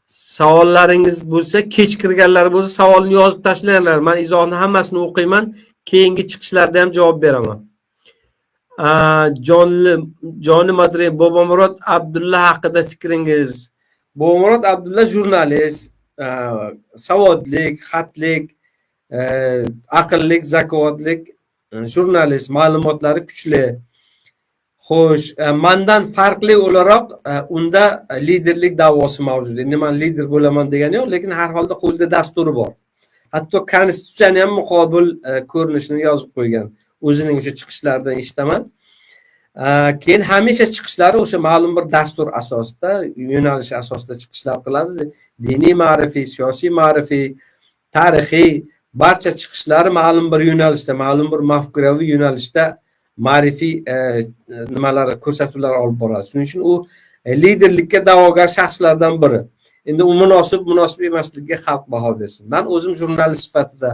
Savollaringiz bo'lsa, kech kirganlar bo'lsa, savolni yozib tashlanglar. Men izohni hammasini o'qiyman, keyingi chiqishlarda ham javob beraman. Joni Madri, Bobomurod Abdulla haqida fikringiz? Bobomurod Abdulla jurnalist, savodlik, xatlik, aqllik, zakovatlik jurnalist, ma'lumotlari kuchli. Xo'sh, mendan farqli o'laroq unda liderlik da'vosi mavjud. Endi men lider bo'laman degani yo'q, lekin har holda qo'lida dasturi bor. Hatto konstitutsiyani ham muqobil ko'rinishini yozib qo'ygan. O'zining o'sha chiqishlaridan eshitaman. Keyin hamisha chiqishlari o'sha ma'lum bir dastur asosida, yo'nalish asosida chiqishlar qiladi. Diniy ma'rifiy, siyosiy ma'rifiy, tarixiy barcha chiqishlari ma'lum bir yo'nalishda, ma'lum bir mafkuraviy yo'nalishda ma'rifiy nimalar, ko'rsatuvlar olib boradi. Shuning uchun u liderlikka da'vogar shaxslardan biri. Endi u munosib emasligiga xalq baho bersin. Men o'zim jurnalist sifatida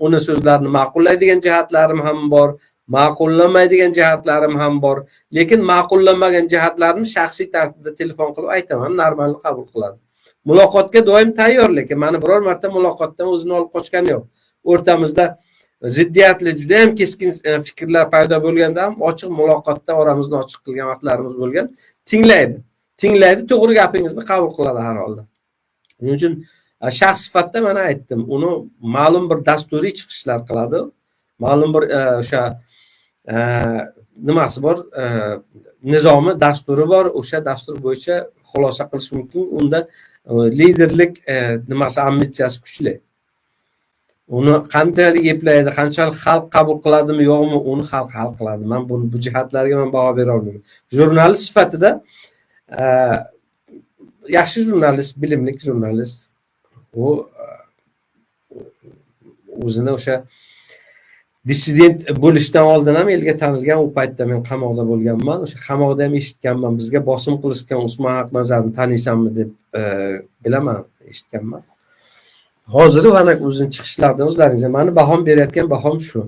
uni so'zlarini ma'qullaydigan jihatlarim ham bor, ma'qullamaydigan jihatlarim ham bor. Lekin ma'qullamagan jihatlarini shaxsiy tartibda telefon qilib aytaman, normalni qabul qiladi. Muloqotga doim tayyor, lekin meni biror marta muloqotdan o'zini olib qochgani yo'q. O'rtamizda ziddiyatli, juda ham keskin fikrlar paydo bo'lganda ham ochiq muloqotda oramizni ochiq qilgan vaqtlarimiz bo'lgan. Tinglaydi, to'g'ri gapingizni qabul qiladi har holda. Shuning uchun shaxs sifatida mana aytdim, uni ma'lum bir dasturiy chiqishlar qiladi. Ma'lum bir o'sha nimasi bor, nizomi, dasturi bor. O'sha dastur bo'yicha xulosa qilish mumkin. Unda liderlik nimasi, ambitsiyasi kuchli. Uni qanchalik eplaydi, qanchalik xalq qabul qiladimi, yo'qmi, uni xalq hal qiladi. Men bu jihatlarga men baho bera olmayman. Jurnalist sifatida yaxshi jurnalist, bilimli jurnalist. U o'zini o'sha dissident bo'lishdan oldin ham elga tanilgan. U paytda men qamoqda bo'lganman. O'sha qamoqda ham eshitganman. Bizga bosim qilishgan Usmon Haqnazarni taniysanmi deb bilaman, eshitganman. Hozir mana o'zini chiqishlaridan o'zlaringiz meni bahom berayotgan bahom shu.